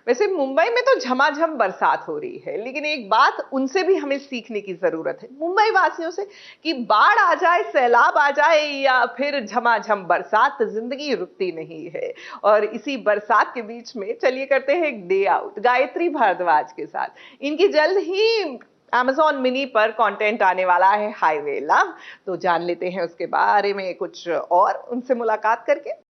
वैसे मुंबई में तो झमाझम बरसात हो रही है, लेकिन एक बात उनसे भी हमें सीखने की जरूरत है, मुंबई वासियों से, कि बाढ़ आ जाए, सैलाब आ जाए या फिर झमाझम बरसात, जिंदगी रुकती नहीं है। और इसी बरसात के बीच में चलिए करते हैं एक डे आउट गायत्री भारद्वाज के साथ। इनकी जल्द ही Amazon मिनी पर कंटेंट आने वाला है, हाईवे लव। तो जान लेते हैं उसके बारे में कुछ और उनसे मुलाकात करके।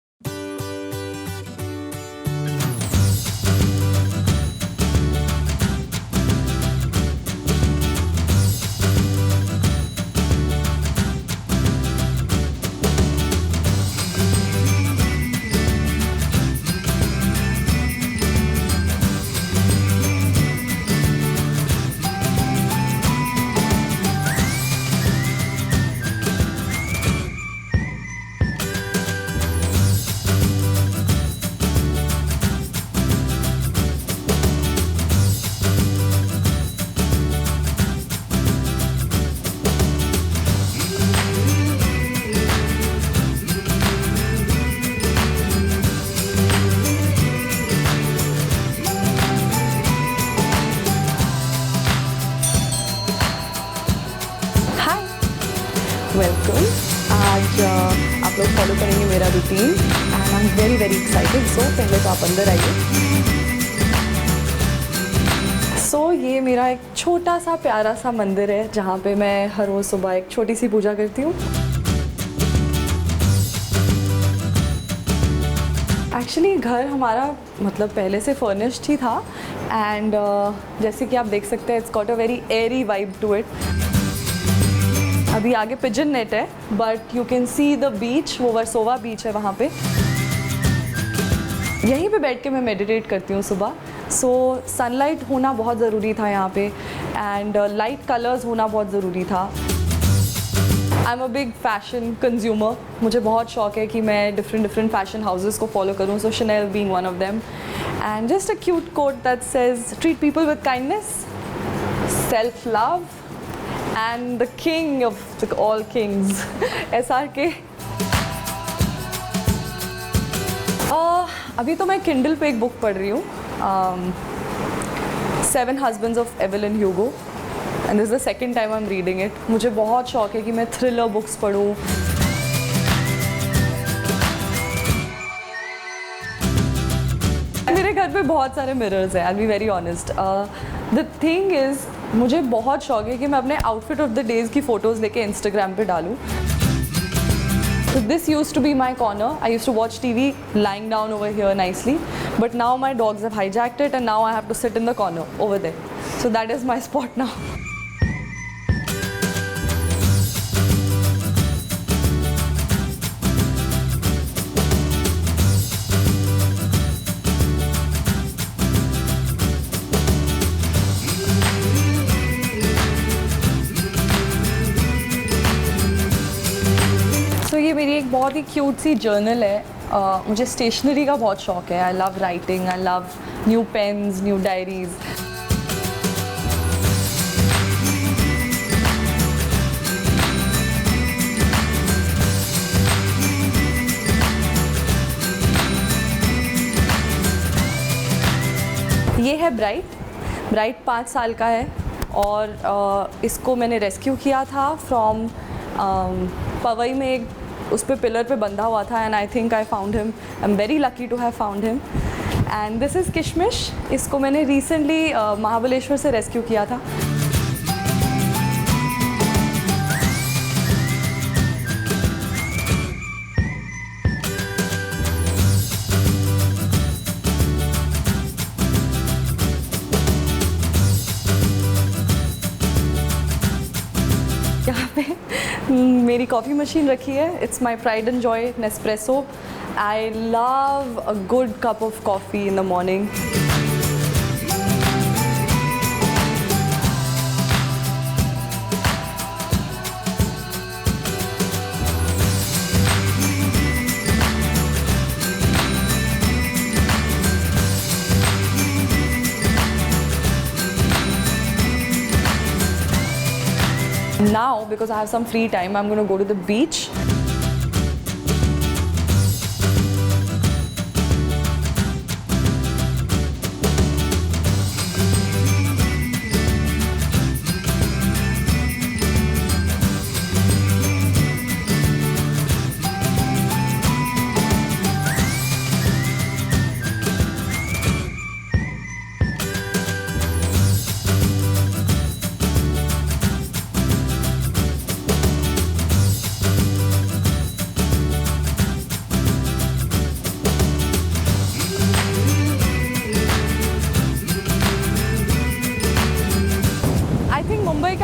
वेलकम। आज आप लोग फॉलो करेंगे मेरा routine and I am very very excited. So पहले तो आप अंदर आइए। सो ये मेरा एक छोटा सा प्यारा सा मंदिर है जहाँ पे मैं हर रोज़ सुबह एक छोटी सी पूजा करती हूँ। एक्चुअली घर हमारा मतलब पहले से फर्निश्ड ही था एंड जैसे कि आप देख सकते हैं it's got a very airy vibe to it. अभी आगे पिजन नेट है but you can see the beach, वो वर्सोवा बीच है वहाँ पे। यहीं पे बैठ के मैं मेडिटेट करती हूँ सुबह। सो सनलाइट होना बहुत ज़रूरी था यहाँ पे एंड लाइट कलर्स होना बहुत ज़रूरी था। I am a big fashion consumer. मुझे बहुत शौक है कि मैं डिफरेंट फैशन हाउसेस को फॉलो करूँ। सो Chanel being one of them and just a cute quote that says treat people with kindness, self love and the king of all kings SRK। अभी तो मैं Kindle पे एक बुक पढ़ रही हूँ, 7 Husbands of Evelyn Hugo and this is the second time I'm reading it। मुझे बहुत शौक है कि मैं थ्रिलर बुक्स पढूं। मेरे घर पे बहुत सारे मिरर्स हैं, I'll be very honest। The thing is मुझे बहुत शौक है कि मैं अपने आउटफिट ऑफ द डेज की फ़ोटोज़ लेके इंस्टाग्राम पे डालूँ। So this used to be my corner. I used to watch TV lying down over here nicely, but now my dogs have hijacked it and now I have to sit in the corner over there. So that is my spot now. तो ये मेरी एक बहुत ही cute सी journal है। मुझे stationery का बहुत शौक है। I love writing, I love new pens, new diaries. ये है ब्राइट 5 साल का है और इसको मैंने रेस्क्यू किया था फ्रॉम पवई में। एक उस पे पिलर पे बंधा हुआ था and I think I found him. I am very lucky to have found him. And this is Kishmish. इसको मैंने रिसेंटली महाबलेश्वर से रेस्क्यू किया था। यहाँ पे मेरी कॉफ़ी मशीन रखी है। It's my pride and Joy Nespresso. I love a good cup of coffee in the morning. Now, because I have some free time, I'm going to go to the beach.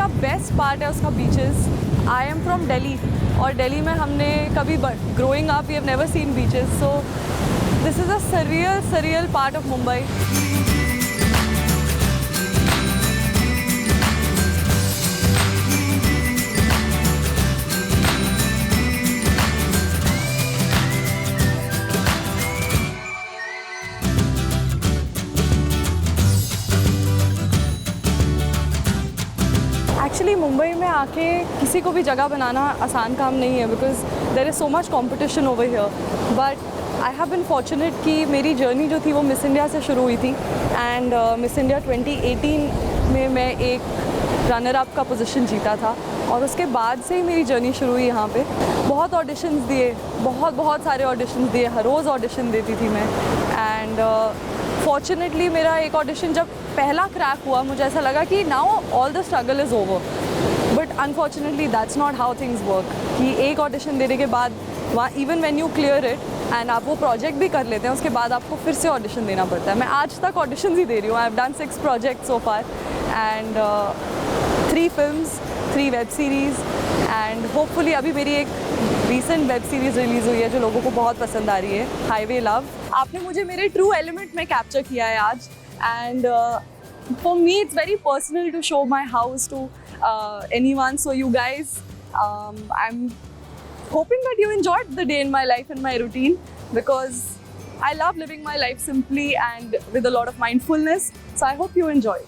का best part है उसका beaches. I am from Delhi और दिल्ली में हमने कभी growing up we have never seen beaches. So this is a surreal part of Mumbai. Actually Mumbai में आके किसी को भी जगह बनाना आसान काम नहीं है because there is so much competition over here. But I have been fortunate कि मेरी जर्नी जो थी वो मिस इंडिया से शुरू हुई थी. एंड मिस इंडिया 2018 में मैं एक रनर अप का पोजीशन जीता था और उसके बाद से ही मेरी जर्नी शुरू हुई यहाँ पे. बहुत ऑडिशंस दिए, बहुत सारे ऑडिशंस दिए, हर रोज़ ऑडिशन देती थी मैं. एंड फॉर्चुनेटली मेरा एक ऑडिशन जब पहला क्रैक हुआ मुझे ऐसा लगा कि now all the struggle is over. But unfortunately that's not how things work कि एक ऑडिशन देने के बाद वहाँ even when you clear it and आप वो प्रोजेक्ट भी कर लेते हैं उसके बाद आपको फिर से ऑडिशन देना पड़ता है. मैं आज तक ऑडिशन ही दे रही हूँ. I have done 6 project so far and 3 films, 3 web series and hopefully अभी मेरी एक रीसेंट वेब सीरीज़ रिलीज़ हुई है जो लोगों को बहुत पसंद आ रही है, हाईवे लव. आपने मुझे मेरे ट्रू एलिमेंट में कैप्चर किया है आज. And for me it's very personal to show my house to anyone. So you guys, I'm hoping that you enjoyed the day in my life and my routine because I love living my life simply and with a lot of mindfulness. So I hope you enjoy.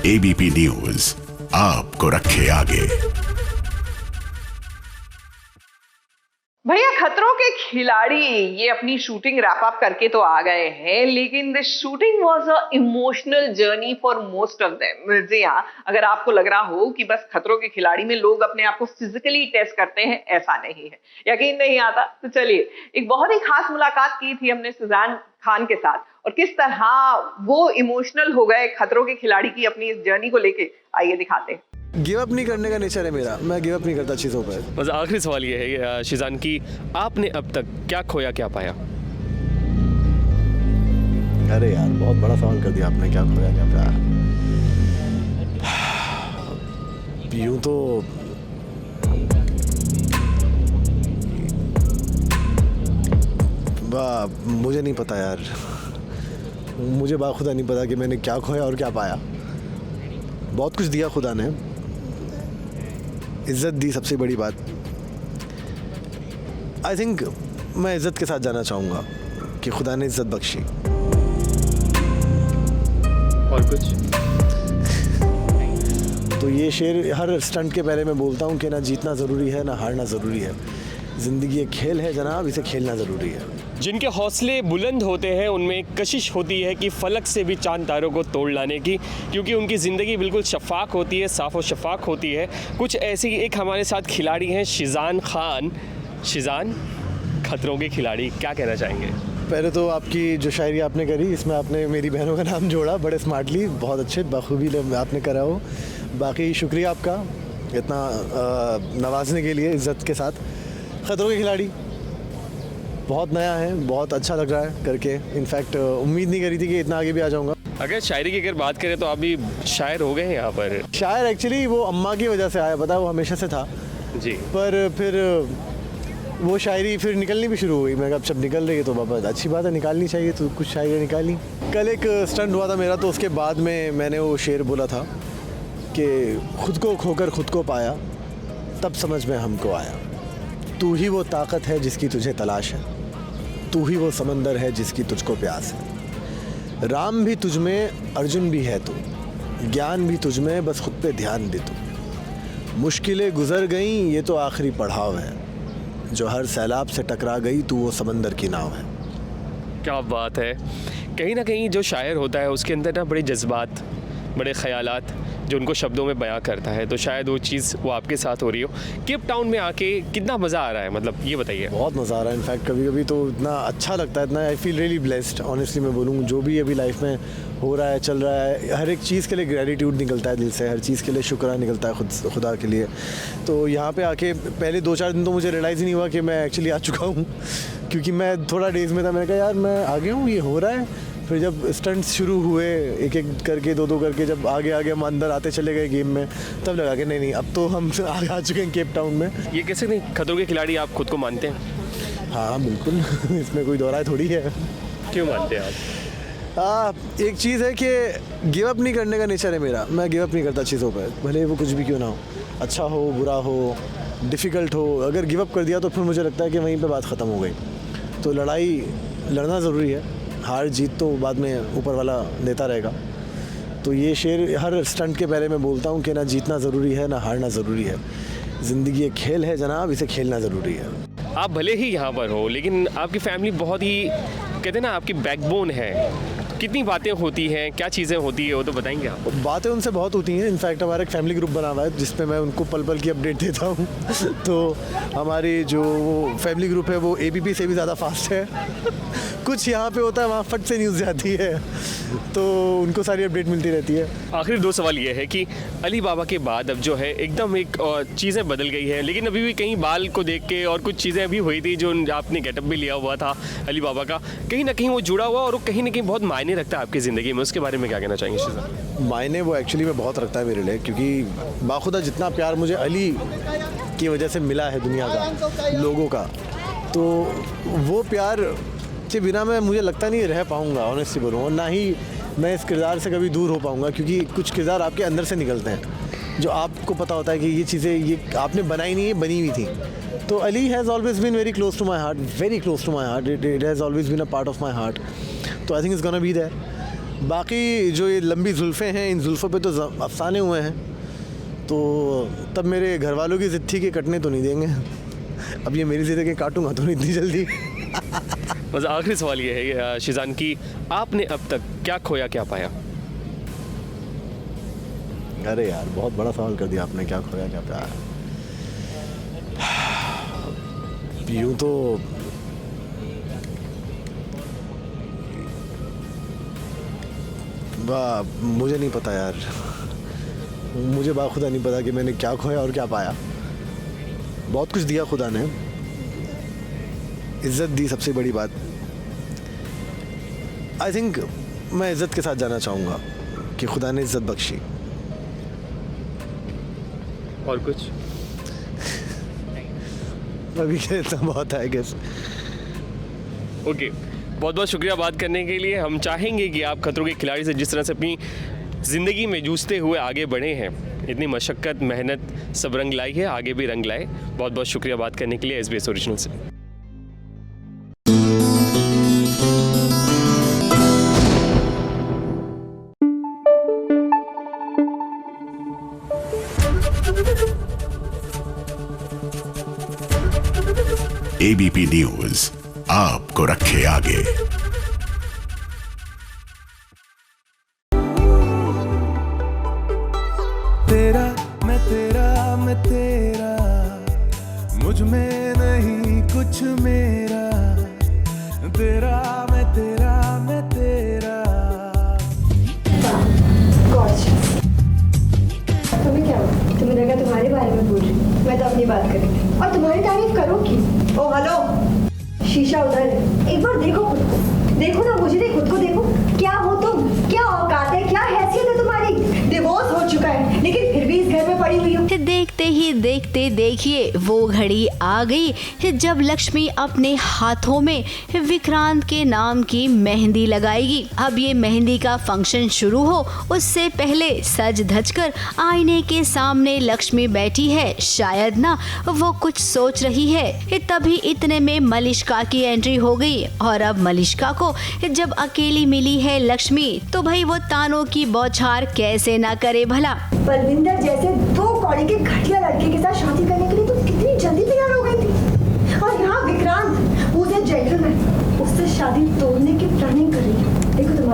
ABP news आपको रखे आगे. भैया खतरों के खिलाड़ी ये अपनी shooting wrap up करके तो आ गए हैं लेकिन the shooting was a emotional journey for most of them. जी हाँ, अगर आपको लग रहा हो कि बस खतरों के खिलाड़ी में लोग अपने आप को फिजिकली टेस्ट करते हैं, ऐसा नहीं है. यकीन नहीं आता तो चलिए एक बहुत ही खास मुलाकात की थी हमने सुजान खान के साथ और किस तरह वो इमोशनल हो गए खतरों के खिलाड़ी की अपनी इस जर्नी को लेके. आइए दिखाते हैं. गिव अप नहीं करने का नेचर है मेरा. मैं गिव अप नहीं करता चीज़ों पर. बस आखिरी सवाल ये है शिजान की, आपने अब तक क्या खोया क्या पाया? अरे यार बहुत बड़ा सवाल कर दिया आपने. क्या खोया क्या पाया? यूं तो मुझे नहीं पता यार. मुझे बाखुदा नहीं पता कि मैंने क्या खोया और क्या पाया. बहुत कुछ दिया खुदा ने. इज़्ज़त दी सबसे बड़ी बात. आई थिंक मैं इज़्ज़त के साथ जाना चाहूँगा कि खुदा ने इज़्ज़त बख्शी. और कुछ? तो ये शेर हर स्टंट के पहले मैं बोलता हूँ कि ना जीतना ज़रूरी है ना हारना ज़रूरी है. ज़िंदगी एक खेल है जनाब, इसे खेलना ज़रूरी है. जिनके हौसले बुलंद होते हैं उनमें कशिश होती है कि फलक से भी चांद तारों को तोड़ लाने की, क्योंकि उनकी ज़िंदगी बिल्कुल शफाक होती है, साफ़ व शफाक होती है. कुछ ऐसी एक हमारे साथ खिलाड़ी हैं शिजान खान. शिजान, खतरों के खिलाड़ी, क्या कहना चाहेंगे? पहले तो आपकी जो शायरी आपने करी इसमें आपने मेरी बहनों का नाम जोड़ा बड़े स्मार्टली. बहुत अच्छे बखूबी आपने करा हो. बाकी शुक्रिया आपका इतना नवाजने के लिए इज़्ज़त के साथ. खतरों के खिलाड़ी बहुत नया है, बहुत अच्छा लग रहा है करके. इनफैक्ट उम्मीद नहीं करी थी कि इतना आगे भी आ जाऊंगा. अगर शायरी की अगर बात करें तो अभी शायर हो गए हैं यहाँ पर. शायर एक्चुअली वो अम्मा की वजह से आया, पता है, वो हमेशा से था जी. पर फिर वो शायरी फिर निकलनी भी शुरू हुई. मैं कहा जब निकल रही है तो बाबा अच्छी बात है, निकालनी चाहिए. तो कुछ शायरी निकाली. कल एक स्टंट हुआ था मेरा, तो उसके बाद में मैंने वो शेर बोला था कि खुद को खोकर खुद को पाया, तब समझ में हमको आया. तू ही वो ताकत है जिसकी तुझे तलाश है, तू ही वो समंदर है जिसकी तुझको प्यास है. राम भी तुझ में, अर्जुन भी है तू, ज्ञान भी तुझ में, बस खुद पे ध्यान दे तू. मुश्किलें गुजर गईं ये तो आखिरी पड़ाव है, जो हर सैलाब से टकरा गई तू वो समंदर की नाव है. क्या बात है। कहीं ना कहीं जो शायर होता है उसके अंदर ना बड़े जज्बात, बड़े ख्यालात जो उनको शब्दों में बयां करता है, तो शायद वो चीज़ वो आपके साथ हो रही हो। केप टाउन में आके कितना मज़ा आ रहा है, मतलब ये बताइए। बहुत मज़ा आ रहा है। इनफैक्ट कभी कभी तो इतना अच्छा लगता है, इतना I feel really blessed. Honestly मैं बोलूँ, जो भी अभी लाइफ में हो रहा है, चल रहा है, हर एक चीज़ के लिए ग्रेटिट्यूड निकलता है दिल से, हर चीज़ के लिए शुक्राना निकलता है खुदा के लिए। तो यहाँ पे आके पहले 2-4 दिन तो मुझे रियलाइज़ ही नहीं हुआ कि मैं एक्चुअली आ चुका हूँ, क्योंकि मैं थोड़ा डेज में था। मैंने कहा यार मैं आ गया हूँ, ये हो रहा है। फिर जब स्टंट्स शुरू हुए एक एक करके, 2-2 करके, जब आगे आगे हम अंदर आते चले गए गेम में, तब लगा कि नहीं अब तो हम आ चुके हैं केप टाउन में। ये कैसे नहीं, खतरों के खिलाड़ी आप खुद को मानते हैं? हाँ बिल्कुल इसमें कोई दोहराए थोड़ी है। क्यों मानते हैं आप? एक चीज़ है कि गिव अप नहीं करने का नेचर है मेरा। मैं गिव अप नहीं करता चीज़ों पर, भले वो कुछ भी क्यों ना हो, अच्छा हो, बुरा हो, डिफ़िकल्ट हो। अगर गिव अप कर दिया तो फिर मुझे लगता है कि वहीं पे बात ख़त्म हो गई। तो लड़ाई लड़ना ज़रूरी है, हार जीत तो बाद में ऊपर वाला देता रहेगा। तो ये शेर हर स्टंट के पहले मैं बोलता हूँ कि ना जीतना ज़रूरी है, ना हारना ज़रूरी है। ज़िंदगी एक खेल है जनाब, इसे खेलना ज़रूरी है। आप भले ही यहाँ पर हो, लेकिन आपकी फैमिली बहुत ही, कहते हैं ना, आपकी बैकबोन है। कितनी बातें होती हैं, क्या चीज़ें होती है, वो तो बताएंगे आप? बातें उनसे बहुत होती हैं। इनफैक्ट हमारा एक फैमिली ग्रुप बना हुआ है जिसपे मैं उनको पल पल की अपडेट देता हूँ तो हमारी जो फैमिली ग्रुप है वो ABP से भी ज़्यादा फास्ट है कुछ यहाँ पे होता है वहाँ फट से न्यूज़ जाती है, तो उनको सारी अपडेट मिलती रहती है। आखिरी 2 सवाल ये है कि अली बाबा के बाद अब जो है एकदम एक चीज़ें बदल गई है, लेकिन अभी भी कहीं बाल को देख के और कुछ चीज़ें अभी हुई थी जो आपने गेटअप भी लिया हुआ था अली बाबा का, कहीं ना कहीं वो जुड़ा हुआ और कहीं ना कहीं बहुत मायने रखता है आपकी ज़िंदगी में। उसके बारे में क्या कहना चाहेंगे शीज़ा? मायने वो एक्चुअली में बहुत रखता है मेरे लिए, क्योंकि बाखुदा जितना प्यार मुझे अली की वजह से मिला है दुनिया का, लोगों का, तो वो प्यार के बिना मैं, मुझे लगता नहीं रह पाऊँगा ऑनेस्टली बोलूँ, और ना ही मैं इस किरदार से कभी दूर हो पाऊँगा, क्योंकि कुछ किरदार आपके अंदर से निकलते हैं जो आपको पता होता है कि ये चीज़ें ये आपने बनाई नहीं, ये बनी हुई थी। तो Ali has always been very close to my heart, very close to my heart, it has always been a part of my heart. तो I think it's gonna be there. बाकी जो ये लंबी जुल्फ़ें हैं, इन जुल्फ़ों पे तो अफसाने हुए हैं, तो तब मेरे घर वालों की ज़िद थी कि कटने तो नहीं देंगे। अब ये मेरी ज़िद है कि काटूंगा तो नहीं इतनी जल्दी। बस आखिरी सवाल ये है शीज़ान की, आपने अब तक क्या खोया क्या पाया? अरे यार बहुत बड़ा सवाल कर दिया आपने, क्या खोया क्या पाया। यूँ तो मुझे नहीं पता यार, मुझे बाखुदा नहीं पता कि मैंने क्या खोया और क्या पाया। बहुत कुछ दिया खुदा ने, इज़्ज़त दी सबसे बड़ी बात। आई थिंक मैं इज़्ज़त के साथ जाना चाहूँगा कि खुदा ने इज़्ज़त बख्शी। और कुछ? अभी कहता बहुत है गेस। ओके, बहुत बहुत शुक्रिया बात करने के लिए। हम चाहेंगे कि आप खतरों के खिलाड़ी से जिस तरह से अपनी ज़िंदगी में जूझते हुए आगे बढ़े हैं, इतनी मशक्क़त मेहनत सब रंग लाई है, आगे भी रंग लाए। बहुत बहुत शुक्रिया बात करने के लिए SBS ओरिजिनल से। ABP न्यूज़ आपको रखे आगे। तेरा मैं तेरा, मुझ में नहीं कुछ मेरा, तेरा मैं तेरा। तुम्हें क्या हुआ? तुम्हें लगा तुम्हारे बारे में पूछ रही, मैं तो अपनी बात कर रही थी। और तुम्हारी तारीफ करो की? ओ हेलो, शीशा उधर है, एक बार देखो खुद को, देखो ना, मुझे नहीं, खुद को देखो। क्या हो तुम? क्या औकात है, क्या हैसियत है तुम्हारी? डिवोर्स हो चुका है लेकिन फिर भी इस घर में पड़ी हुई हो। देखते ही देखते देखिए वो घड़ी आ गई जब लक्ष्मी अपने हाथों में विक्रांत के नाम की मेहंदी लगाएगी। अब ये मेहंदी का फंक्शन शुरू हो उससे पहले सज धज कर आईने के सामने लक्ष्मी बैठी है। शायद ना वो कुछ सोच रही है, तभी इतने में मलिष्का की एंट्री हो गई। और अब मलिष्का को जब अकेली मिली है लक्ष्मी, तो भाई वो तानों की बौछार कैसे ना करे भला। बलविंदर जैसे 2 कौड़ी के घटिया लड़के के साथ शादी करने के लिए तुम कितनी जल्दी तैयार हो गई थी, और यहाँ विक्रांत, उसे जेंटलमैन, उससे शादी तोड़ने के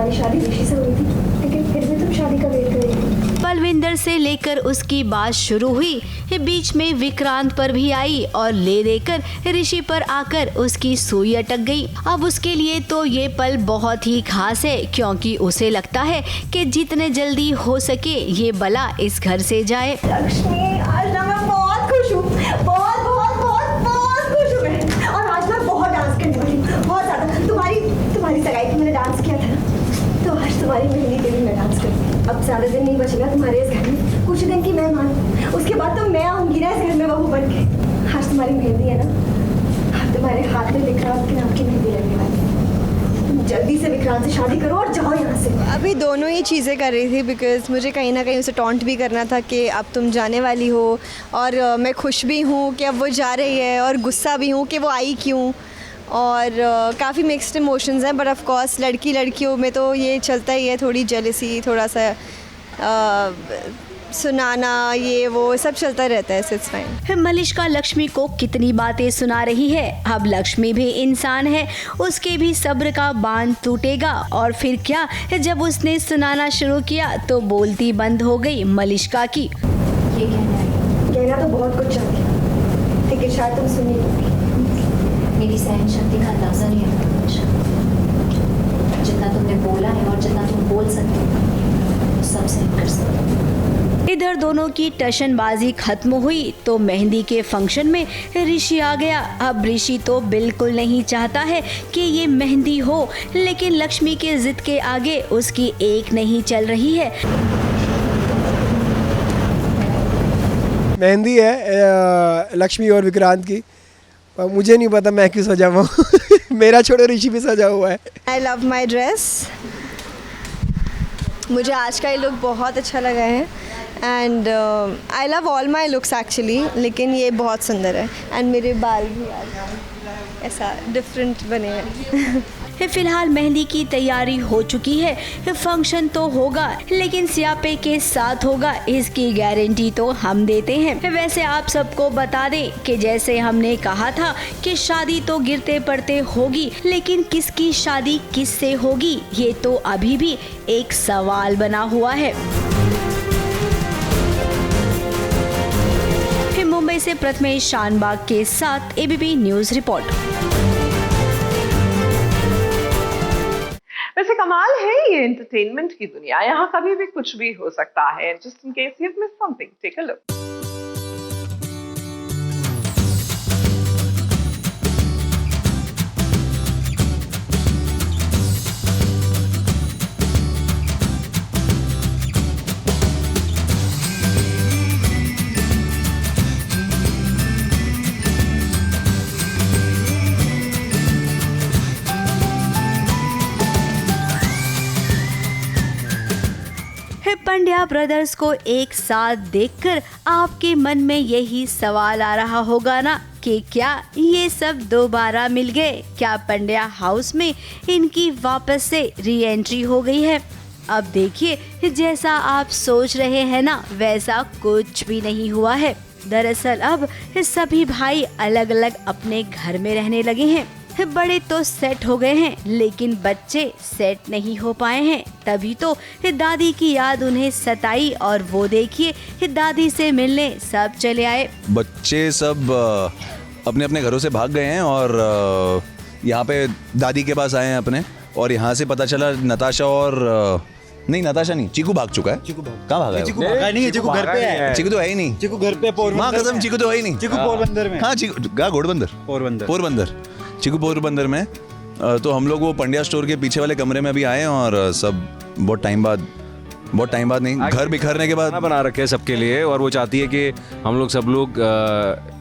तुम्हारी शादी ऋषि से हुई थी, लेकिन फिर भी तुम शादी का वेट कर रही थी। बलविंदर से लेकर उसकी बात शुरू हुई, बीच में विक्रांत पर भी आई और ले देकर ऋषि पर आकर उसकी सुई अटक गई। अब उसके लिए तो ये पल बहुत ही खास है, क्योंकि उसे लगता है कि जितने जल्दी हो सके ये बला इस घर से जाए। लक्ष्मी, आज ना मैं बहुत खुश हूँ, बहुत बहुत बहुत बहुत खुश हूँ मैं। और आज मैं बहुत डांस करने वाली हूँ, बहुत ज़्यादा। तुम्हारी सगाई पे मैंने डांस किया था ना, तो आज तुम्हारी मेहंदी पे भी मैं डांस करूँगी। अब ज़्यादा दिन नहीं बचेगा तुम्हारे इस घर में, कुछ दिन की मेहमान, उसके बाद तो मैं आऊँगी ना इस घर में बहू बन के। आज तुम्हारी मेहंदी है ना, अब तुम्हारे हाथ में विक्रांत के नाम की मेहंदी लगने वाली है। तुम जल्दी से विक्रांत से शादी करो और जाओ यहाँ से। अभी दोनों ही चीज़ें कर रही थी, बिकॉज़ मुझे कहीं ना कहीं उसे टॉन्ट भी करना था कि अब तुम जाने वाली हो, और मैं खुश भी हूँ कि अब वो जा रही है, और गुस्सा भी हूँ कि वो आई क्यों, और काफ़ी मिक्स्ड इमोशंस हैं। बट ऑफ कोर्स लड़कियों में तो ये चलता ही है, थोड़ी जेलसी, थोड़ा सा सुनाना, ये वो सब चलता रहता है। It's fine. मलिष्का लक्ष्मी को कितनी बातें सुना रही है। अब लक्ष्मी भी इंसान है, उसके भी सब्र का बांध टूटेगा। और फिर क्या, जब उसने सुनाना शुरू किया तो बोलती बंद हो गई मलिष्का की। ये कहना तो बहुत कुछ चाहती हूँ, लेकिन शायद तुम सुन नहीं लोगी। मेरी सहन शक्ति का अंदाजा नहीं है तुमने। जितना तुमने बोला है और जितना तुम बोल सकते हो सब सहन कर सकते हो। इधर दोनों की टशनबाजी खत्म हुई तो मेहंदी के फंक्शन में ऋषि आ गया। अब ऋषि तो बिल्कुल नहीं चाहता है कि ये मेहंदी हो, लेकिन लक्ष्मी के जिद के आगे उसकी एक नहीं चल रही है। मेहंदी है लक्ष्मी और विक्रांत की, मुझे नहीं पता मैं क्यों सजा हुआ मेरा छोड़ो ऋषि भी सजा हुआ है। आई लव माई ड्रेस, मुझे आज का ये लुक बहुत अच्छा लगा है, and I love all my looks actually, लेकिन ये बहुत सुंदर है। एंड मेरे बाल भी आज ऐसा डिफरेंट बने हैं। फिलहाल मेहंदी की तैयारी हो चुकी है, फंक्शन तो होगा लेकिन स्यापे के साथ होगा, इसकी गारंटी तो हम देते हैं। वैसे आप सबको बता दें कि जैसे हमने कहा था कि शादी तो गिरते पड़ते होगी, लेकिन किसकी शादी किससे होगी ये तो अभी भी एक सवाल बना हुआ है। मुंबई से प्रथमेश शानबाग के साथ एबीपी न्यूज रिपोर्ट। वैसे कमाल है ये एंटरटेनमेंट की दुनिया, यहाँ कभी भी कुछ भी हो सकता है। Just in case you miss something, take a look. Pandya brothers को एक साथ देखकर आपके मन में यही सवाल आ रहा होगा ना कि क्या ये सब दोबारा मिल गए, क्या पंड्या हाउस में इनकी वापस से री एंट्री हो गई है। अब देखिए, जैसा आप सोच रहे हैं ना वैसा कुछ भी नहीं हुआ है। दरअसल अब सभी भाई अलग अलग अपने घर में रहने लगे हैं। बड़े तो सेट हो गए हैं, लेकिन बच्चे सेट नहीं हो पाए हैं। तभी तो दादी की याद उन्हें सताई और वो देखिए दादी से मिलने सब चले आए। बच्चे सब अपने अपने घरों से भाग गए हैं और यहाँ पे दादी के पास आए हैं अपने, और यहाँ से पता चला नताशा और नहीं, नताशा नहीं, चीकू भाग चुका है। चीकू कहाँ भागा है? चीकू भागा नहीं है, चीकू घर पे है। चीकू तो है ही नहीं। चीकू घर पे माँ कसम, चीकू तो है ही नहीं। चीकू पोरबंदर में। हाँ, चीकू घोड़बंदर, पोरबंदर, चीकू पोरबंदर में। तो हम लोग वो पंड्या स्टोर के पीछे वाले कमरे में अभी आए हैं और सब बहुत टाइम बाद नहीं, घर बिखरने के बाद खाना बना रखे हैं सबके लिए, और वो चाहती है कि हम लोग सब लोग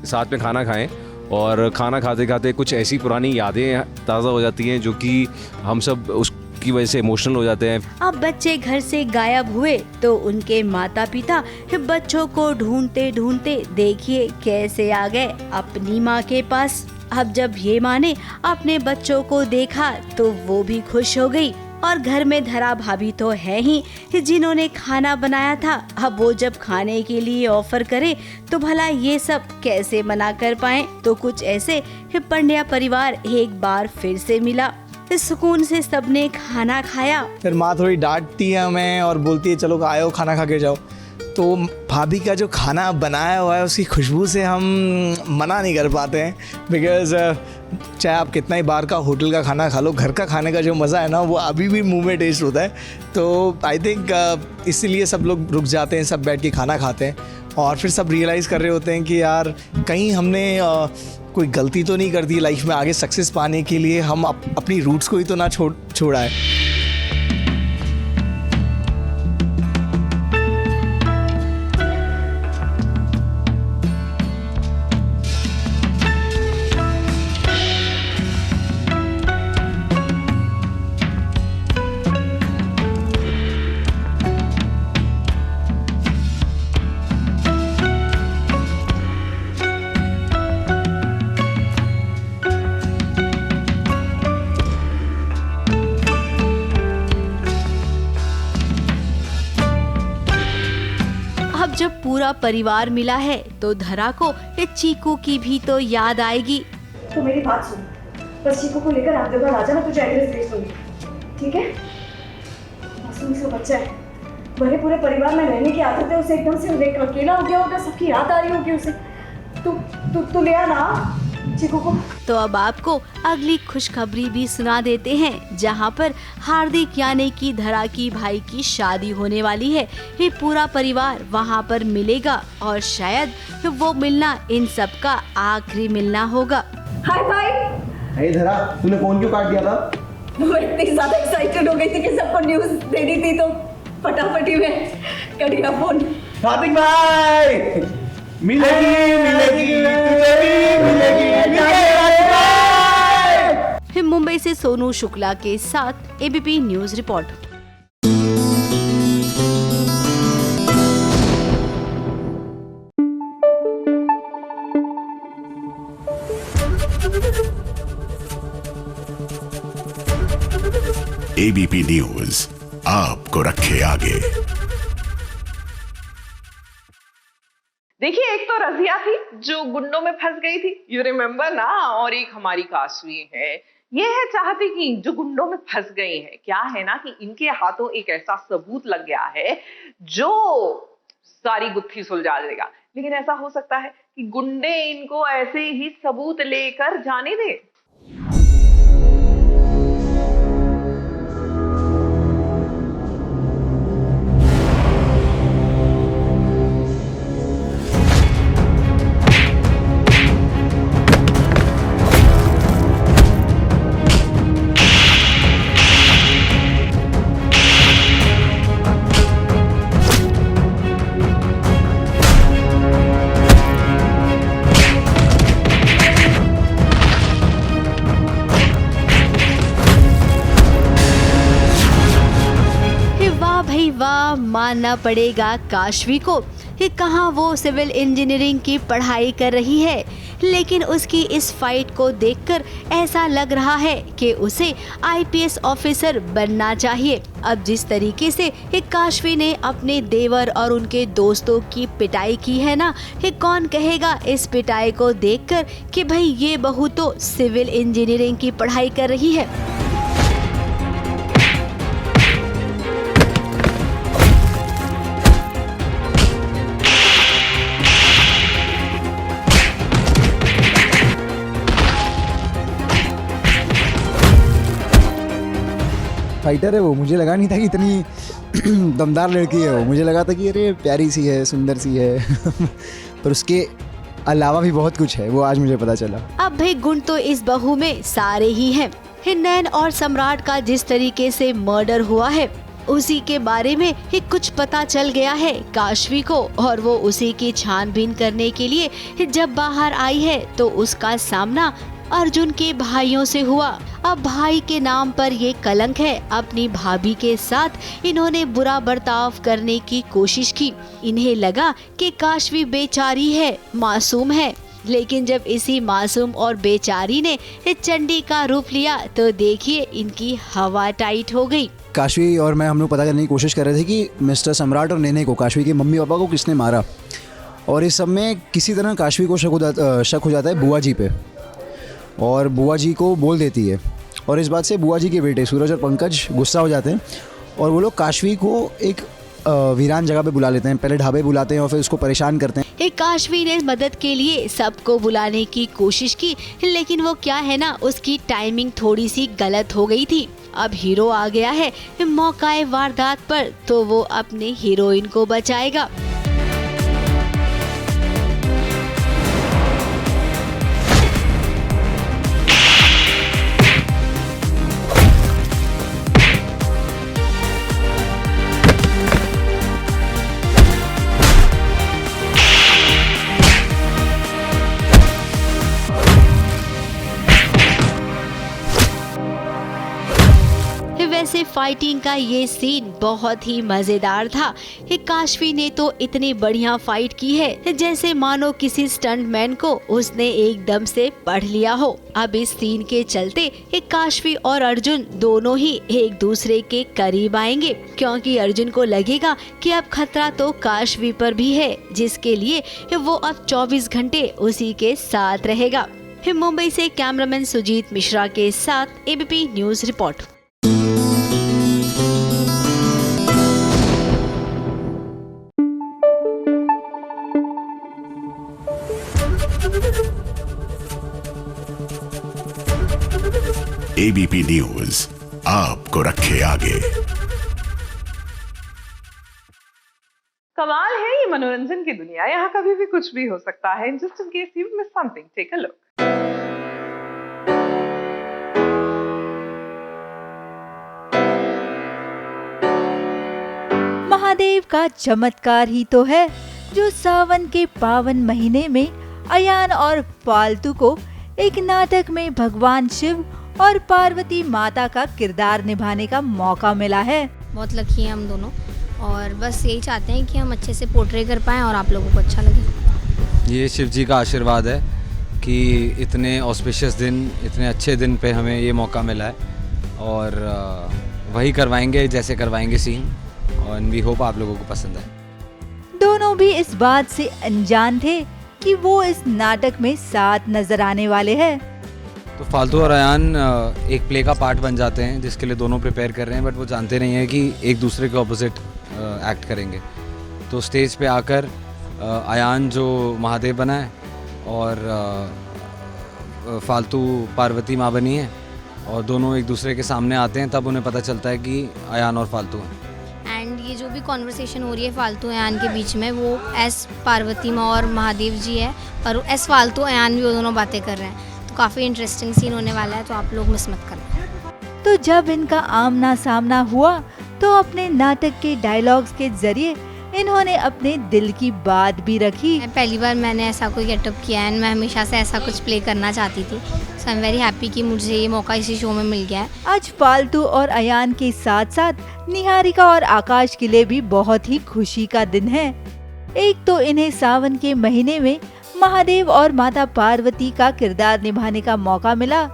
साथ में खाना खाएं, और खाना खाते खाते कुछ ऐसी पुरानी यादें ताज़ा हो जाती हैं जो कि हम सब उसकी वजह से इमोशनल हो जाते हैं। अब बच्चे घर से गायब हुए तो उनके माता पिता बच्चों को ढूंढते ढूंढते देखिए कैसे आ गए अपनी माँ के पास। अब जब ये माँ ने अपने बच्चों को देखा तो वो भी खुश हो गई, और घर में धरा भाभी तो है ही जिन्होंने खाना बनाया था। अब वो जब खाने के लिए ऑफर करे तो भला ये सब कैसे मना कर पाए। तो कुछ ऐसे पंड्या परिवार एक बार फिर से मिला। सुकून से सबने खाना खाया। फिर माँ थोड़ी डांटती है हमें और बोलती है चलो आए हो खाना खा के जाओ। तो भाभी का जो खाना बनाया हुआ है उसकी खुशबू से हम मना नहीं कर पाते हैं, बिकॉज़ चाहे आप कितना ही बाहर का होटल का खाना खा लो, घर का खाने का जो मज़ा है ना वो अभी भी मुंह में टेस्ट होता है। तो आई थिंक इसीलिए सब लोग रुक जाते हैं, सब बैठ के खाना खाते हैं और फिर सब रियलाइज़ कर रहे होते हैं कि यार कहीं हमने कोई गलती तो नहीं कर दी लाइफ में, आगे सक्सेस पाने के लिए हम अपनी रूट्स को ही तो ना छोड़ा है। अब जब पूरा परिवार मिला है तो धरा को ये चीकू की भी तो याद आएगी। तो मेरी बात सुन, बस चीकू को लेकर आप जगह आ जा, मैं तुझे एड्रेस भेज दूंगी, ठीक है? मासूम सा बच्चा है, भले पूरे परिवार में रहने की आदत है उसे, एकदम से देख अकेला हो गया होगा, सबकी याद आ रही होगी उसे। तू ले आना चीकू को। तो अब आपको अगली खुशखबरी भी सुना देते हैं, जहां पर हार्दिक यानी कि धरा की भाई की शादी होने वाली है। ये पूरा परिवार वहां पर मिलेगा और शायद वो मिलना इन सब का आखिरी मिलना होगा। हाय भाई। अरे धरा, तूने फोन क्यों काट दिया था? वो इतनी ज्यादा एक्साइटेड हो गई थी कि सबको न्यूज़ देनी थी तो फटाफटी में कर दिया फोन। हार्दिक भाई मिलेगी। मुंबई से सोनू शुक्ला के साथ ABP news report. ABP news आपको रखे आगे। देखिए, एक तो रजिया थी जो गुंडों में फंस गई थी, यू रिमेम्बर ना, और एक हमारी काशवी है। ये है चाहती कि जो गुंडों में फंस गई है, क्या है ना कि इनके हाथों एक ऐसा सबूत लग गया है जो सारी गुत्थी सुलझा देगा। लेकिन ऐसा हो सकता है कि गुंडे इनको ऐसे ही सबूत लेकर जाने दें। वाह, मानना पड़ेगा काशवी को कि कहाँ वो सिविल इंजीनियरिंग की पढ़ाई कर रही है, लेकिन उसकी इस फाइट को देखकर ऐसा लग रहा है कि उसे आईपीएस ऑफिसर बनना चाहिए। अब जिस तरीके से काशवी ने अपने देवर और उनके दोस्तों की पिटाई की है ना, कौन कहेगा इस पिटाई को देखकर कि भाई ये बहू तो सिविल इंजीनियरिंग की पढ़ाई कर रही है। फाइटर है वो, मुझे लगा नहीं था कि इतनी दमदार लड़की है वो। मुझे लगा था कि अरे प्यारी सी है, सुंदर सी है पर उसके अलावा भी बहुत कुछ है, वो आज मुझे पता चला। अब भाई गुण तो इस बहू में सारे ही हैं। नैन और सम्राट का जिस तरीके से मर्डर हुआ है उसी के बारे में ही कुछ पता चल गया है काशवी को, और वो उसी की छानबीन करने के लिए जब बाहर आई है तो उसका सामना अर्जुन के भाइयों से हुआ। अब भाई के नाम पर ये कलंक है। अपनी भाभी के साथ इन्होंने बुरा बर्ताव करने की कोशिश की। इन्हें लगा कि काशवी बेचारी है, मासूम है, लेकिन जब इसी मासूम और बेचारी ने चंडी का रूप लिया तो देखिए इनकी हवा टाइट हो गई। काशवी और मैं हम लोग पता करने की कोशिश कर रहे थे कि मिस्टर सम्राट और नेने को, काशवी के मम्मी पापा को किसने मारा, और इस सब में किसी तरह काशवी को शक हो जाता है बुआ जी पे, और बुआ जी को बोल देती है और इस बात से बुआ जी के बेटे सूरज और पंकज गुस्सा हो जाते हैं और वो लोग काशवी को एक वीरान जगह पे बुला लेते हैं। पहले ढाबे बुलाते हैं और फिर उसको परेशान करते हैं। काशवी ने मदद के लिए सबको बुलाने की कोशिश की, लेकिन वो क्या है ना, उसकी टाइमिंग थोड़ी सी गलत हो गई थी। अब हीरो आ गया है मौकाए वारदात पर, तो वो अपने हीरोइन को बचाएगा। वैसे फाइटिंग का ये सीन बहुत ही मजेदार था। काशवी ने तो इतनी बढ़िया फाइट की है जैसे मानो किसी स्टंटमैन को उसने एकदम से पढ़ लिया हो। अब इस सीन के चलते काशवी और अर्जुन दोनों ही एक दूसरे के करीब आएंगे, क्योंकि अर्जुन को लगेगा कि अब खतरा तो काशवी पर भी है, जिसके लिए वो अब 24 घंटे उसी के साथ रहेगा। मुंबई से कैमरामैन सुजीत मिश्रा के साथ ABP news report. ABP news आपको रखे आगे। कमाल है ये मनोरंजन की दुनिया, यहाँ कभी भी कुछ भी हो सकता है। Just in case you miss something, take a look. Mahadev का चमत्कार ही तो है जो सावन के पावन महीने में अयान और फालतू को एक नाटक में भगवान शिव और पार्वती माता का किरदार निभाने का मौका मिला है। बहुत लकी हैं हम दोनों, और बस यही चाहते हैं कि हम अच्छे से पोर्ट्रे कर पाएं और आप लोगों को अच्छा लगे। ये शिव जी का आशीर्वाद है कि इतने ऑस्पिशियस दिन, इतने अच्छे दिन पे हमें ये मौका मिला है, और वही करवाएंगे जैसे करवाएंगे सीन, और वी होप आप लोगों को पसंद आए। दोनों भी इस बात से अनजान थे कि वो इस नाटक में साथ नजर आने वाले हैं। तो फालतू और अयान एक प्ले का पार्ट बन जाते हैं, जिसके लिए दोनों प्रिपेयर कर रहे हैं, बट वो जानते नहीं है कि एक दूसरे के ऑपोजिट एक्ट करेंगे। तो स्टेज पे आकर अयान जो महादेव बना है और फालतू पार्वती माँ बनी है, और दोनों एक दूसरे के सामने आते हैं, तब उन्हें पता चलता है कि अयान और फालतू हैं। एंड ये जो भी कॉन्वर्सेशन हो रही है फालतू अयान के बीच में, वो एस पार्वती माँ और महादेव जी है, और एस फालतू अयान भी वो दोनों बातें कर रहे हैं। तो काफ़ी इंटरेस्टिंग सीन होने वाला है, तो आप लोग मिस मत करना। तो जब इनका आमना सामना हुआ तो अपने नाटक के डायलॉग्स के जरिए इन्होंने अपने दिल की बात भी रखी। पहली बार मैंने ऐसा कोई गेटअप किया है, मैं हमेशा से ऐसा कुछ प्ले करना चाहती थी। सो आई एम वेरी हैप्पी कि मुझे ये मौका इसी शो में मिल गया है। आज फालतू और अयान के साथ साथ निहारिका और आकाश के लिए भी बहुत ही खुशी का दिन है। एक तो इन्हें सावन के महीने में महादेव और माता पार्वती का किरदार निभाने का मौका मिला,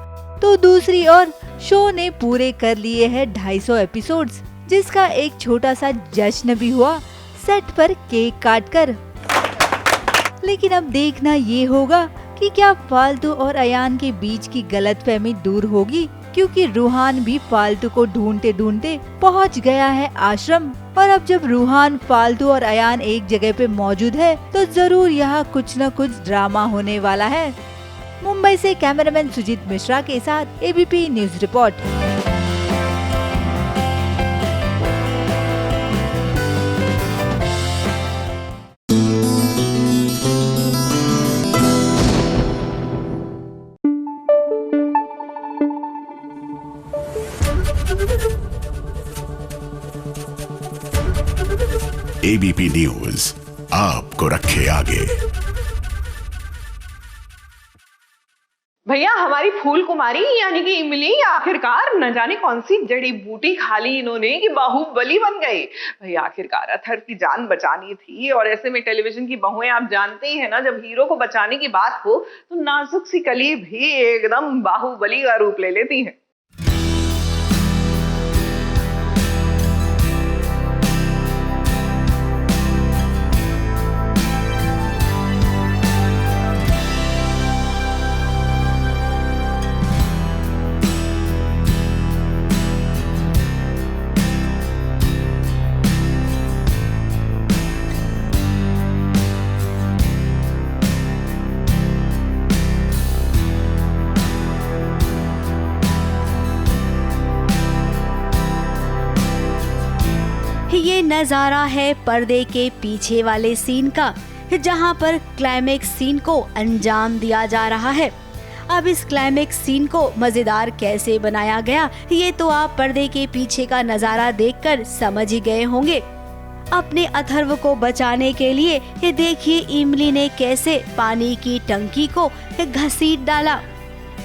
तो दूसरी ओर शो ने पूरे कर लिए हैं 250 एपिसोड्स, जिसका एक छोटा सा जश्न भी हुआ सेट पर केक काटकर। लेकिन अब देखना ये होगा कि क्या फालतू और अयान के बीच की गलतफहमी दूर होगी, क्योंकि रूहान भी फालतू को ढूंढते ढूंढते पहुंच गया है आश्रम। और अब जब रूहान, फालतू और अयान एक जगह पे मौजूद है, तो जरूर यहाँ कुछ न कुछ ड्रामा होने वाला है। मुंबई से कैमरामैन सुजीत मिश्रा के साथ ABP news report. ABP news आपको रखे आगे। भैया हमारी फूल कुमारी यानी कि इमली आखिरकार न जाने कौन सी जड़ी बूटी खा ली इन्होंने कि बाहुबली बन गई। भैया आखिरकार अथर्व की जान बचानी थी, और ऐसे में टेलीविजन की बहुएं आप जानते ही है ना, जब हीरो को बचाने की बात हो तो नाजुक सी कली भी एकदम बाहुबली का रूप ले लेती है। ये नजारा है पर्दे के पीछे वाले सीन का, जहां पर क्लाइमेक्स सीन को अंजाम दिया जा रहा है। अब इस क्लाइमेक्स सीन को मजेदार कैसे बनाया गया, ये तो आप पर्दे के पीछे का नजारा देखकर समझ ही गए होंगे। अपने अथर्व को बचाने के लिए ये देखिए इमली ने कैसे पानी की टंकी को घसीट डाला।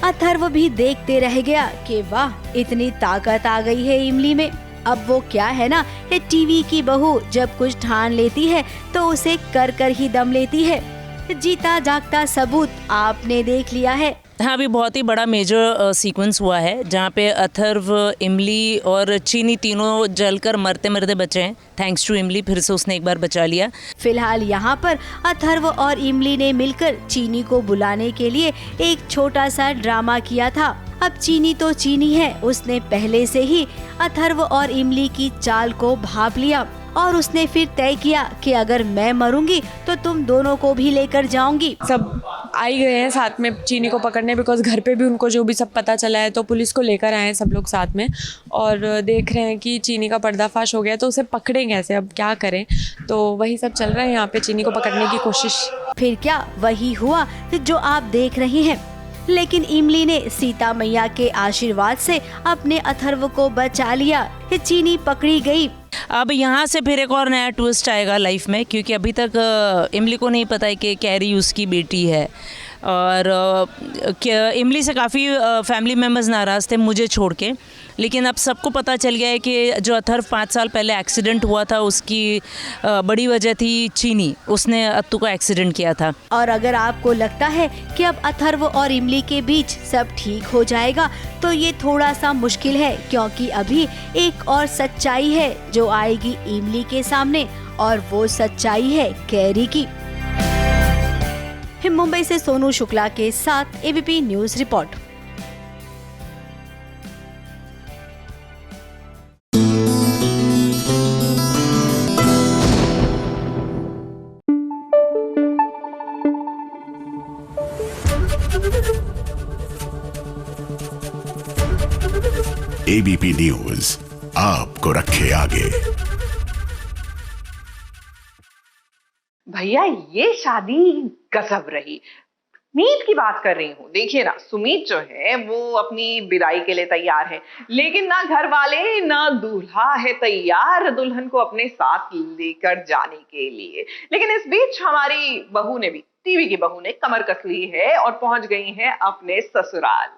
अथर्व भी देखते रह गया कि वाह, इतनी ताकत आ गई है इमली में। अब वो क्या है ना, ये टीवी की बहू जब कुछ ठान लेती है तो उसे कर कर ही दम लेती है। जीता जागता सबूत आपने देख लिया है। हाँ, अभी बहुत ही बड़ा मेजर सीक्वेंस हुआ है जहाँ पे अथर्व, इमली और चीनी तीनों जलकर मरते मरते बचे हैं। थैंक्स टू इमली, फिर से उसने एक बार बचा लिया। फिलहाल यहाँ पर अथर्व और इमली ने मिलकर चीनी को बुलाने के लिए एक छोटा सा ड्रामा किया था। अब चीनी तो चीनी है, उसने पहले से ही अथर्व और इमली की चाल को भांप लिया और उसने फिर तय किया कि अगर मैं मरूंगी तो तुम दोनों को भी लेकर जाऊंगी। सब आई गए हैं साथ में चीनी को पकड़ने, बिकॉज घर पे भी उनको जो भी सब पता चला है, तो पुलिस को लेकर आए हैं सब लोग साथ में और देख रहे हैं कि चीनी का पर्दाफाश हो गया तो उसे पकड़ें कैसे, अब क्या करें। तो वही सब चल रहा है यहाँ पे, चीनी को पकड़ने की कोशिश। फिर क्या वही हुआ जो आप देख रहे हैं, लेकिन इमली ने सीता मैया के आशीर्वाद से अपने अथर्व को बचा लिया। चीनी पकड़ी गई। अब यहाँ से फिर एक और नया ट्विस्ट आएगा लाइफ में, क्योंकि अभी तक इमली को नहीं पता है कि कैरी उसकी बेटी है और इमली से काफ़ी फैमिली मेम्बर्स नाराज़ थे मुझे छोड़ के। लेकिन अब सबको पता चल गया है कि जो अथर्व 5 साल पहले एक्सीडेंट हुआ था उसकी बड़ी वजह थी चीनी, उसने अत्तू का एक्सीडेंट किया था। और अगर आपको लगता है कि अब अथर्व और इमली के बीच सब ठीक हो जाएगा तो ये थोड़ा सा मुश्किल है, क्योंकि अभी एक और सच्चाई है जो आएगी इमली के सामने, और वो सच्चाई है कैरी की। मुंबई से सोनू शुक्ला के साथ ABP news report. ABP news आपको रखे आगे। भैया ये शादी गजब रही। मीत की बात कर रही हूँ। देखिए ना, सुमीत जो है वो अपनी विदाई के लिए तैयार है, लेकिन ना घर वाले ना दूल्हा है तैयार दुल्हन को अपने साथ लेकर जाने के लिए। लेकिन इस बीच हमारी बहू ने भी, टीवी की बहू ने कमर कस ली है और पहुंच गई है अपने ससुराल।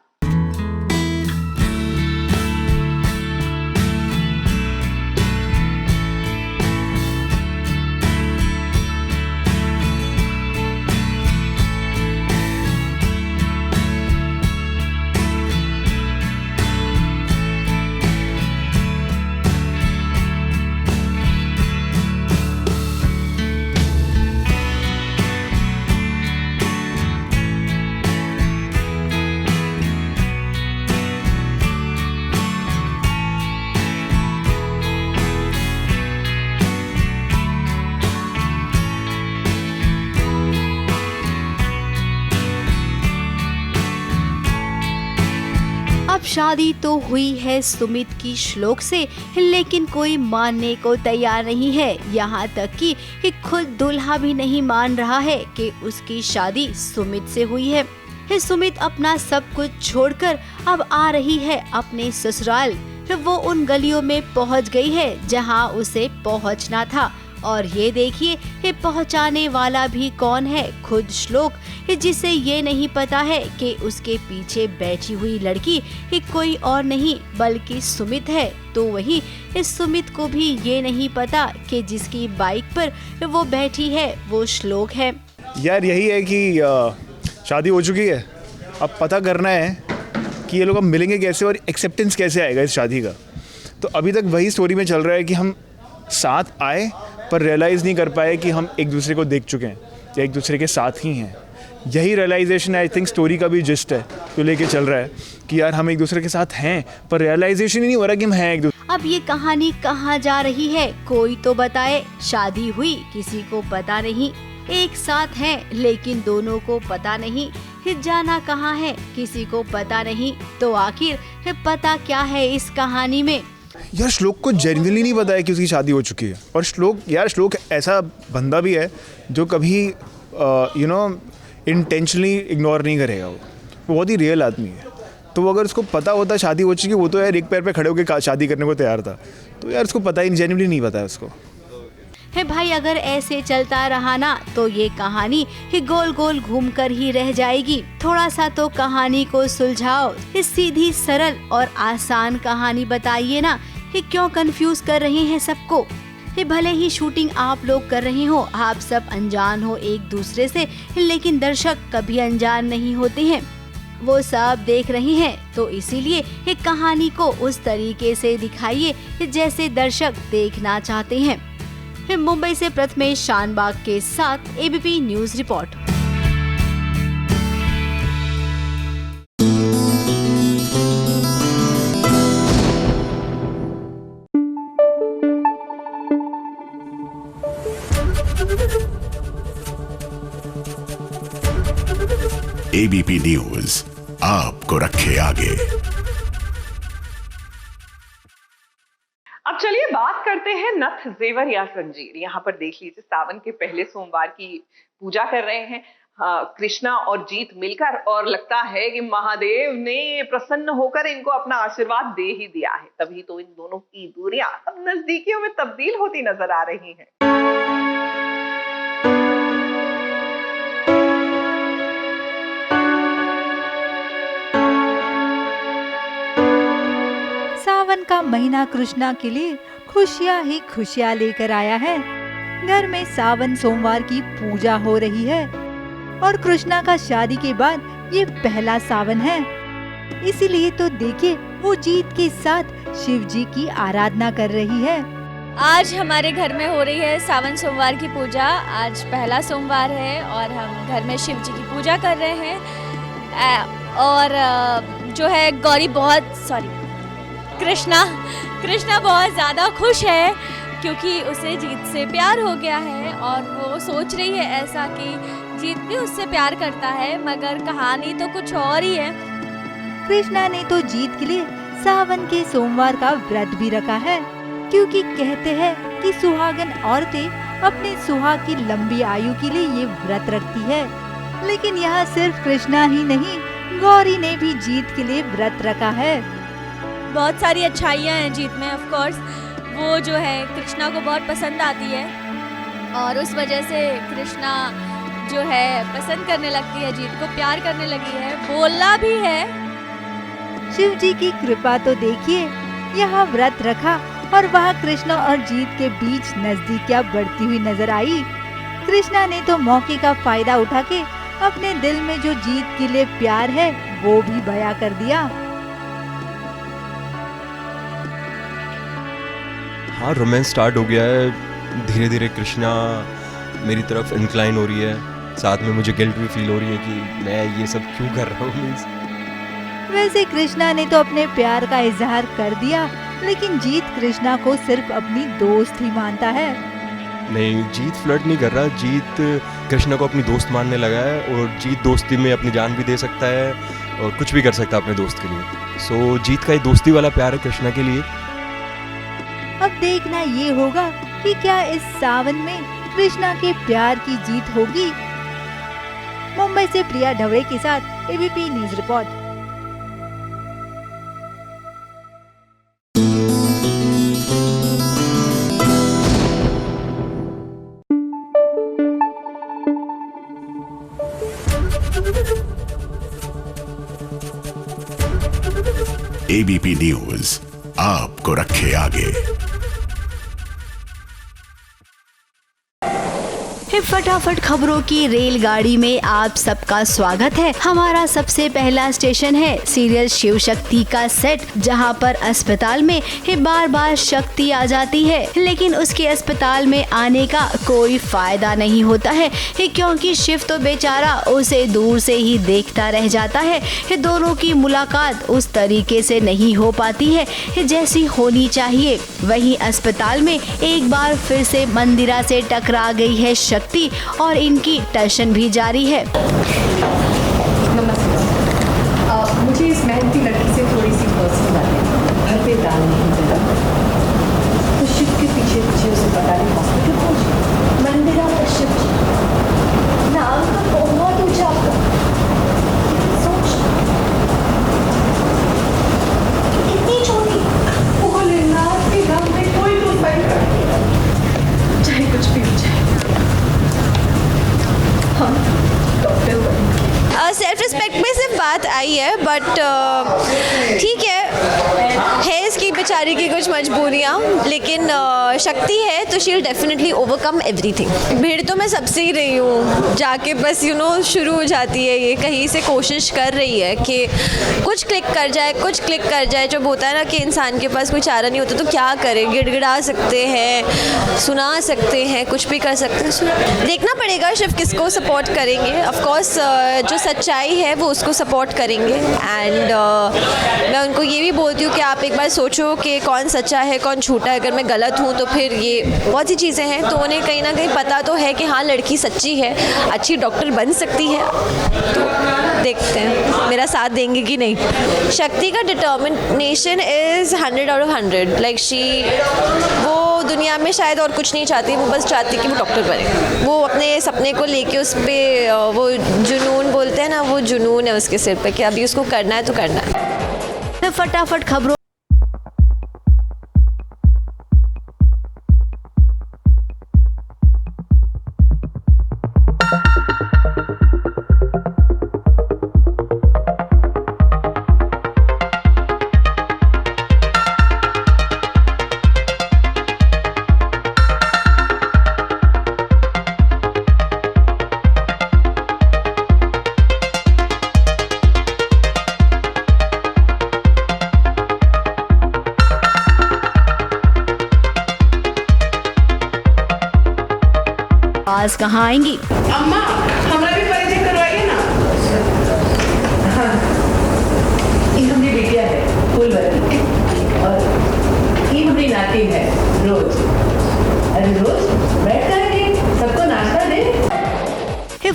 शादी तो हुई है सुमित की श्लोक से, लेकिन कोई मानने को तैयार नहीं है। यहाँ तक कि खुद दूल्हा भी नहीं मान रहा है कि उसकी शादी सुमित से हुई है। सुमित अपना सब कुछ छोड़कर अब आ रही है अपने ससुराल। वो उन गलियों में पहुँच गई है जहाँ उसे पहुँचना था, और ये देखिए ये पहुंचाने वाला भी कौन है, खुद श्लोक, जिसे ये नहीं पता है कि उसके पीछे बैठी हुई लड़की कोई और नहीं बल्कि सुमित है। तो वही इस सुमित को भी ये नहीं पता कि जिसकी बाइक पर वो बैठी है वो श्लोक है। यार यही है कि शादी हो चुकी है, अब पता करना है कि ये लोग अब मिलेंगे कैसे और एक्सेप्टेंस कैसे आएगा इस शादी का। तो अभी तक वही स्टोरी में चल रहा है कि हम साथ आए पर रियलाइज़ नहीं कर पाए कि हम एक दूसरे को देख चुके हैं या एक दूसरे के साथ ही हैं। यही रियलाइजेशन आई थिंक स्टोरी का भी जिस्ट है जो लेके चल रहा है कि यार हम एक दूसरे के साथ हैं पर रियलाइजेशन ही नहीं हो रहा कि हम हैं एक दूसरे। अब ये कहानी कहाँ जा रही है, कोई तो बताए। शादी हुई किसी को पता नहीं, एक साथ हैं लेकिन दोनों को पता नहीं, जाना कहाँ है किसी को पता नहीं। तो आखिर पता क्या है इस कहानी में? यार श्लोक को जेन्युइनली नहीं पता है कि उसकी शादी हो चुकी है। और श्लोक ऐसा बंदा भी है जो कभी इंटेंशनली इग्नोर नहीं करेगा। वो बहुत ही रियल आदमी है। तो वो अगर उसको पता होता शादी हो चुकी, वो तो यार एक पैर पे खड़े होकर शादी करने को तैयार था। तो यार उसको पता ही जेन्युइनली नहीं पता है उसको। है भाई, अगर ऐसे चलता रहा ना तो ये कहानी ही गोल गोल घूम कर ही रह जाएगी। थोड़ा सा तो कहानी को सुलझाओ। इस सीधी सरल और आसान कहानी बताइए ना, ये क्यों कंफ्यूज कर रहे हैं सबको। ये भले ही शूटिंग आप लोग कर रहे हो, आप सब अनजान हो एक दूसरे से, लेकिन दर्शक कभी अनजान नहीं होते हैं। वो सब देख रहे हैं, तो इसीलिए एक कहानी को उस तरीके से दिखाइए जैसे दर्शक देखना चाहते हैं। मुंबई से प्रथमेश शानबाग के साथ ABP news report. ABP news आपको रखे आगे। अब चलिए बात करते हैं नथ, जेवर या जंजीर। यहाँ पर देख लीजिए, सावन के पहले सोमवार की पूजा कर रहे हैं कृष्णा और जीत मिलकर, और लगता है कि महादेव ने प्रसन्न होकर इनको अपना आशीर्वाद दे ही दिया है। तभी तो इन दोनों की दूरियां अब नजदीकियों में तब्दील होती नजर आ रही हैं। सावन का महीना कृष्णा के लिए खुशियाँ ही खुशियाँ लेकर आया है। घर में सावन सोमवार की पूजा हो रही है और कृष्णा का शादी के बाद ये पहला सावन है। इसीलिए तो देखिए, वो जीत के साथ शिव जी की आराधना कर रही है। आज हमारे घर में हो रही है सावन सोमवार की पूजा। आज पहला सोमवार है और हम घर में शिव जी की पूजा कर रहे हैं। और जो है कृष्णा बहुत ज़्यादा खुश है क्योंकि उसे जीत से प्यार हो गया है और वो सोच रही है ऐसा कि जीत भी उससे प्यार करता है, मगर कहानी तो कुछ और ही है। कृष्णा ने तो जीत के लिए सावन के सोमवार का व्रत भी रखा है, क्योंकि कहते हैं कि सुहागन औरतें अपने सुहाग की लंबी आयु के लिए ये व्रत रखती है। लेकिन यहाँ सिर्फ कृष्णा ही नहीं, गौरी ने भी जीत के लिए व्रत रखा है। बहुत सारी अच्छाइयाँ हैं जीत में। ऑफ कोर्स वो जो है कृष्णा को बहुत पसंद आती है और उस वजह से कृष्णा जो है पसंद करने लगती है, जीत को प्यार करने लगी है, बोलना भी है। शिव जी की कृपा तो देखिए, यहाँ व्रत रखा और वहाँ कृष्णा और जीत के बीच नजदीकियाँ बढ़ती हुई नजर आई। कृष्णा ने तो मौके का फायदा उठा के अपने दिल में जो जीत के लिए प्यार है वो भी बयां कर दिया। हाँ, रोमांस स्टार्ट हो गया है। धीरे धीरे कृष्णा मेरी तरफ इंक्लाइन हो रही है। साथ में मुझे गिल्ट भी फील हो रही है कि मैं ये सब क्यों कर रहा हूँ। वैसे कृष्णा ने तो अपने प्यार का इजहार कर दिया, लेकिन जीत कृष्णा को सिर्फ अपनी दोस्त ही मानता है। नहीं, जीत फ्लर्ट नहीं कर रहा। जीत कृष्णा को अपनी दोस्त मानने लगा है और जीत दोस्ती में अपनी जान भी दे सकता है और कुछ भी कर सकता है अपने दोस्त के लिए। सो जीत का ये दोस्ती वाला प्यार है कृष्णा के लिए। अब देखना ये होगा कि क्या इस सावन में कृष्णा के प्यार की जीत होगी। मुंबई से प्रिया ढवड़े के साथ ABP news report. ABP news आपको रखे आगे। फटाफट खबरों की रेलगाड़ी में आप सबका स्वागत है। हमारा सबसे पहला स्टेशन है सीरियल शिव शक्ति का सेट, जहां पर अस्पताल में बार बार शक्ति आ जाती है, लेकिन उसके अस्पताल में आने का कोई फायदा नहीं होता है, क्योंकि शिव तो बेचारा उसे दूर से ही देखता रह जाता है। दोनों की मुलाकात उस तरीके से नहीं हो पाती है जैसी होनी चाहिए। वहीं अस्पताल में एक बार फिर से मंदिरा से टकरा गई है शक्ति और इनकी टेंशन भी जारी है। मुझे इस मेहनती लड़की से थोड़ी सी पर्सनल बात है। घर पे दाल नहीं जला, ठीक है इसकी बेचारी की कुछ मजबूरियाँ, लेकिन शक्ति है तो she will definitely overcome everything. भीड़ तो मैं सबसे ही रही हूँ, जाके बस शुरू हो जाती है ये, कहीं से कोशिश कर रही है कि कुछ क्लिक कर जाए। जब होता है ना कि इंसान के पास कोई चारा नहीं होता तो क्या करे, गिड़गिड़ा सकते हैं, सुना सकते हैं, कुछ भी कर सकते हैं। देखना पड़ेगा शिव किसको सपोर्ट करेंगे। ऑफ कोर्स जो सच्चाई है वो उसको सपोर्ट करेंगे। एंड मैं उनको ये भी बोलती हूँ कि आप एक बार सोचो कि कौन सच्चा है कौन झूठा है। अगर मैं गलत हूँ तो फिर ये बहुत सी चीज़ें हैं, तो उन्हें कहीं ना कहीं पता तो है कि हाँ लड़की सच्ची है, अच्छी डॉक्टर बन सकती है। तो देखते हैं मेरा साथ देंगे कि नहीं। शक्ति का determination is 100 out of 100। Like वो दुनिया में शायद और कुछ नहीं चाहती, वो बस चाहती कि वो डॉक्टर बने। वो अपने सपने को लेके उस पर वो जुनून बोलते हैं ना, वो जुनून है उसके सिर पे कि अभी उसको करना है तो करना है। फटाफट खबरों आज कहाँ आएंगी? अम्मा हमारा भी परिचय करवाइए ना। हाँ, ये हमारी बिटिया है फूलवती और ये हमारी नाती है रोज। अरे रोज बैठ कर सबको नाश्ता दे।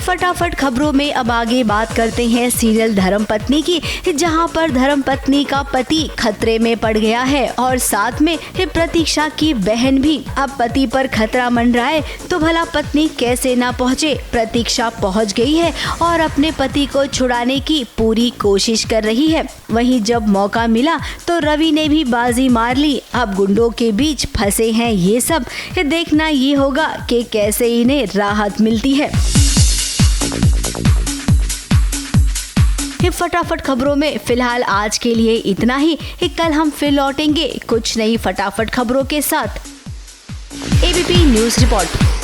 फटाफट खबरों में अब आगे बात करते हैं सीरियल धर्मपत्नी की, जहां पर धर्मपत्नी का पति खतरे में पड़ गया है और साथ में प्रतीक्षा की बहन भी। अब पति पर खतरा मंडराए तो भला पत्नी कैसे ना पहुंचे। प्रतीक्षा पहुंच गई है और अपने पति को छुड़ाने की पूरी कोशिश कर रही है। वहीं जब मौका मिला तो रवि ने भी बाजी मार ली। अब गुंडों के बीच फंसे हैं ये सब। देखना ये होगा कि कैसे इन्हें राहत मिलती है। फटाफट खबरों में फिलहाल आज के लिए इतना ही। कल हम फिर लौटेंगे कुछ नई फटाफट खबरों के साथ। ABP news report.